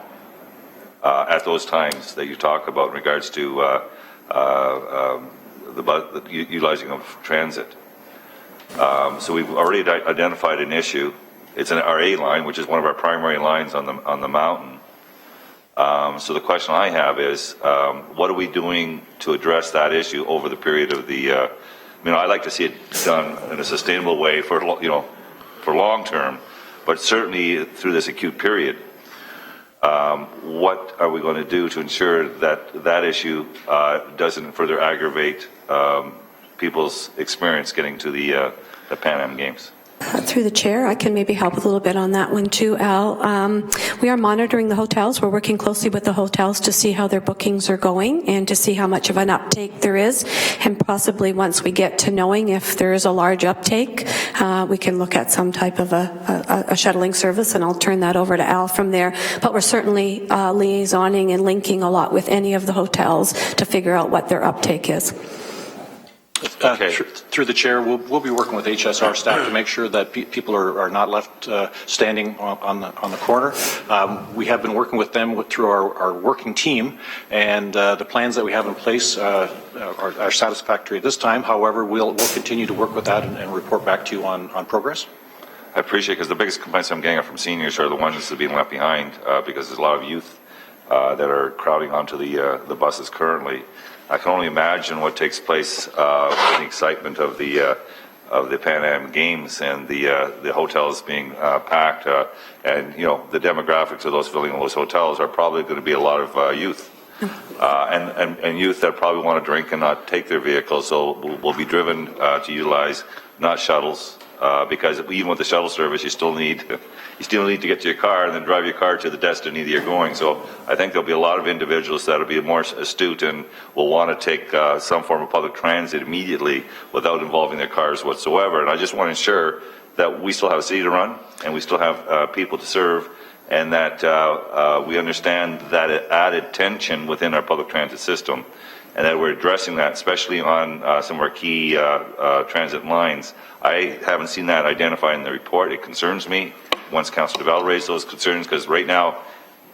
at those times that you talk about in regards to the utilizing of transit. So we've already identified an issue. It's an RA line, which is one of our primary lines on the mountain. So the question I have is, what are we doing to address that issue over the period of the? I'd like to see it done in a sustainable way for long term, but certainly through this acute period. What are we going to do to ensure that issue doesn't further aggravate people's experience getting to the Pan Am Games? Through the chair, I can maybe help a little bit on that one too, Al. We are monitoring the hotels. We're working closely with the hotels to see how their bookings are going and to see how much of an uptake there is. And possibly once we get to knowing if there is a large uptake, we can look at some type of a shuttling service, and I'll turn that over to Al from there. But we're certainly liaisoning and linking a lot with any of the hotels to figure out what their uptake is. Okay. Through the chair, we'll be working with HSR staff to make sure that people are not left standing on the corner. We have been working with them through our working team, and the plans that we have in place are satisfactory at this time. However, we'll continue to work with that and report back to you on progress. I appreciate, because the biggest complaints I'm getting from seniors are the ones that are being left behind, because there's a lot of youth that are crowding onto the buses currently. I can only imagine what takes place in the excitement of the Pan Am Games and the hotels being packed, and the demographics of those filling those hotels are probably going to be a lot of youth, and youth that probably want to drink and not take their vehicles, so will be driven to utilize not shuttles. Because even with the shuttle service, you still need to get to your car and then drive your car to the destiny that you're going. So I think there'll be a lot of individuals that will be more astute and will want to take some form of public transit immediately without involving their cars whatsoever. And I just want to ensure that we still have a city to run and we still have people to serve, and that we understand that added tension within our public transit system, and that we're addressing that, especially on some of our key transit lines. I haven't seen that identified in the report. It concerns me once Councillor DeVal raised those concerns, because right now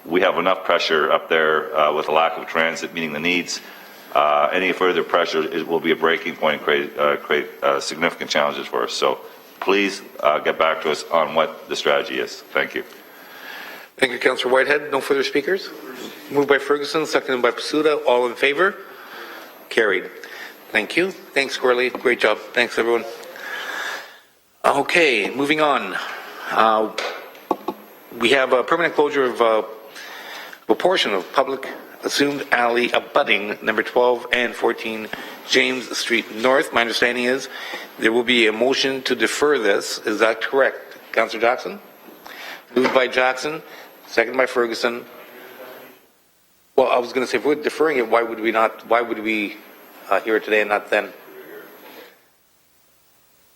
we have enough pressure up there with the lack of transit meeting the needs. Any further pressure will be a breaking point and create significant challenges for us. So please get back to us on what the strategy is. Thank you. Thank you, Councillor Whitehead. No further speakers? Moved by Ferguson, seconded by Pasuda. All in favor? Carried. Thank you. Thanks, Corley. Great job. Thanks, everyone. Okay, moving on. We have a permanent closure of a portion of public assumed alley abutting number 12 and 14 James Street North. My understanding is there will be a motion to defer this. Is that correct? Councillor Jackson? Moved by Jackson, seconded by Ferguson. Well, I was going to say, if we're deferring it, why would we hear it today and not then?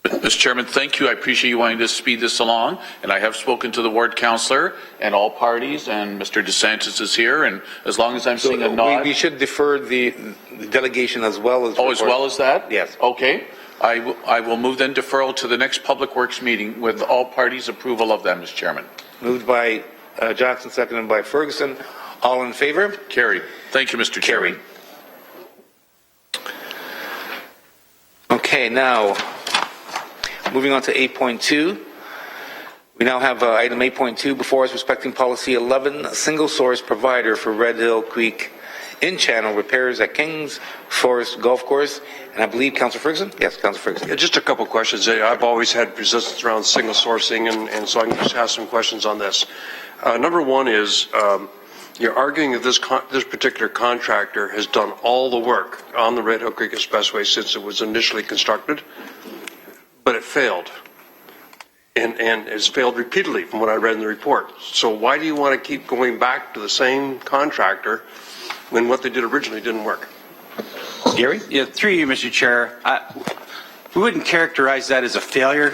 Mr. Chairman, thank you. I appreciate you wanting to speed this along, and I have spoken to the ward councillor and all parties, and Mr. DeSantis is here, and as long as I'm seeing a nod. We should defer the delegation as well as. Oh, as well as that? Yes. Okay. I will move then deferral to the next Public Works meeting with all parties' approval of that, Mr. Chairman. Moved by Jackson, seconded by Ferguson. All in favor? Carried. Thank you, Mr. Chairman. Okay, now, moving on to 8.2. We now have item 8.2 before us, respecting policy 11, single source provider for Red Hill Creek in-channel repairs at Kings Forest Golf Course. And I believe, Councillor Ferguson? Yes, Councillor Ferguson. Yeah, just a couple of questions. I've always had resistance around single sourcing, and so I can just ask some questions on this. Number one is, you're arguing that this particular contractor has done all the work on the Red Hill Creek Expressway since it was initially constructed, but it failed. And it's failed repeatedly from what I read in the report. So why do you want to keep going back to the same contractor when what they did originally didn't work? Gary? Yeah, through you, Mr. Chair. We wouldn't characterize that as a failure.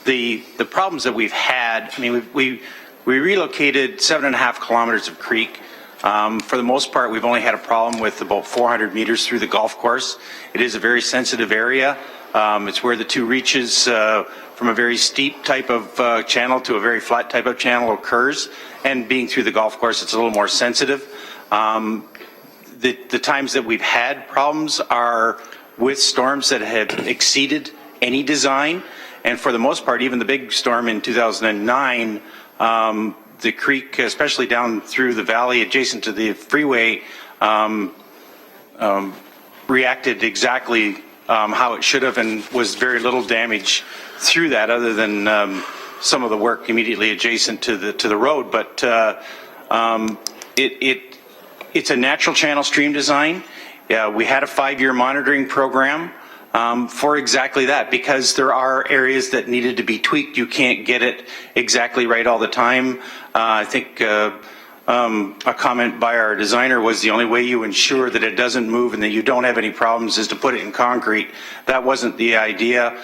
The problems that we've had, I mean, we relocated 7.5 kilometers of creek. For the most part, we've only had a problem with about 400 meters through the golf course. It is a very sensitive area. It's where the two reaches from a very steep type of channel to a very flat type of channel occurs. And being through the golf course, it's a little more sensitive. The times that we've had problems are with storms that have exceeded any design. And for the most part, even the big storm in 2009, the creek, especially down through the valley adjacent to the freeway, reacted exactly how it should have, and was very little damage through that, other than some of the work immediately adjacent to the road. But it's a natural channel stream design. We had a 5-year monitoring program for exactly that, because there are areas that needed to be tweaked. You can't get it exactly right all the time. I think a comment by our designer was the only way you ensure that it doesn't move and that you don't have any problems is to put it in concrete. That wasn't the idea.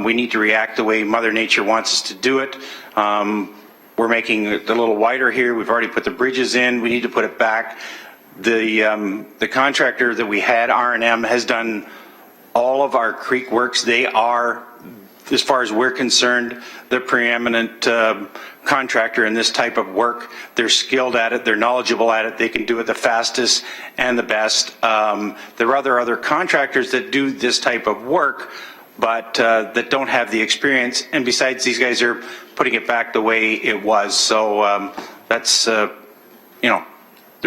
We need to react the way Mother Nature wants us to do it. We're making it a little wider here. We've already put the bridges in. We need to put it back. The contractor that we had, R&M, has done all of our creek works. They are, as far as we're concerned, the preeminent contractor in this type of work. They're skilled at it. They're knowledgeable at it. They can do it the fastest and the best. There are other contractors that do this type of work, but that don't have the experience. And besides, these guys are putting it back the way it was. So that's, the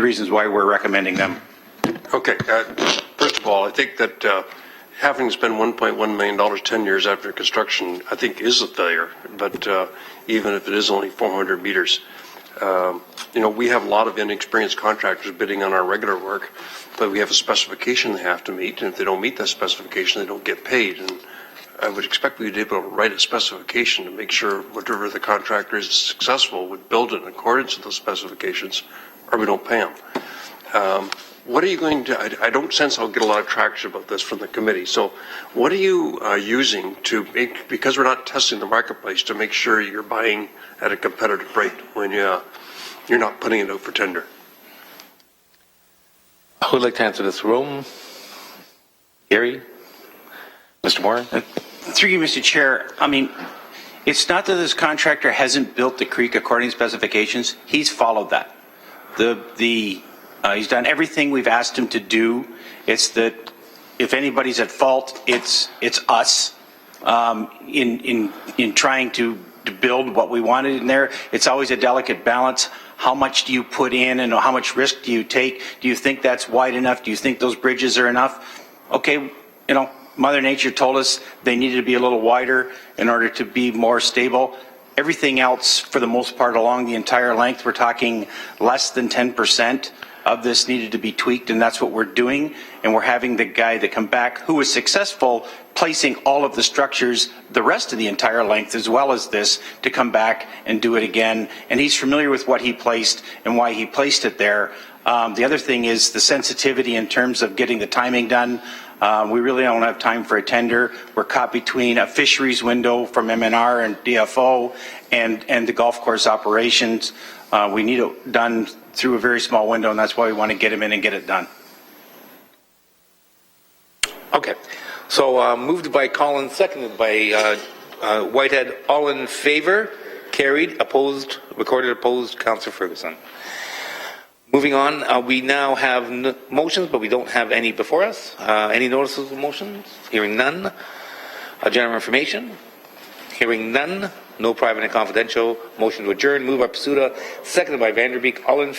reasons why we're recommending them. Okay. First of all, I think that having to spend $1.1 million 10 years after construction, I think is a failure. But even if it is only 400 meters, we have a lot of inexperienced contractors bidding on our regular work, but we have a specification they have to meet. And if they don't meet that specification, they don't get paid. And I would expect we'd be able to write a specification to make sure whatever the contractor is successful would build it in accordance with those specifications, or we don't pay them. What are you going to, I don't sense I'll get a lot of traction about this from the committee. So what are you using to make, because we're not testing the marketplace, to make sure you're buying at a competitive rate when you're not putting it out for tender? Who would like to answer this? Rome? Gary? Mr. Moore? Through you, Mr. Chair, I mean, it's not that this contractor hasn't built the creek according to specifications. He's followed that. He's done everything we've asked him to do. It's that if anybody's at fault, it's us in trying to build what we wanted in there. It's always a delicate balance. How much do you put in and how much risk do you take? Do you think that's wide enough? Do you think those bridges are enough? Okay, Mother Nature told us they needed to be a little wider in order to be more stable. Everything else, for the most part, along the entire length, we're talking less than 10% of this needed to be tweaked, and that's what we're doing. And we're having the guy that come back who was successful placing all of the structures, the rest of the entire length, as well as this, to come back and do it again. And he's familiar with what he placed and why he placed it there. The other thing is the sensitivity in terms of getting the timing done. We really don't have time for a tender. We're caught between a fisheries window from MNR and DFO and the golf course operations. We need it done through a very small window, and that's why we want to get him in and get it done. Okay. So moved by Collins, seconded by Whitehead. All in favor? Carried. Opposed? Recorded opposed. Councillor Ferguson. Moving on, we now have motions, but we don't have any before us. Any notices of motions? Hearing none. General information? Hearing none. No private and confidential. Motion to adjourn. Moved by Pasuda, seconded by Vanderbeek. All in favor?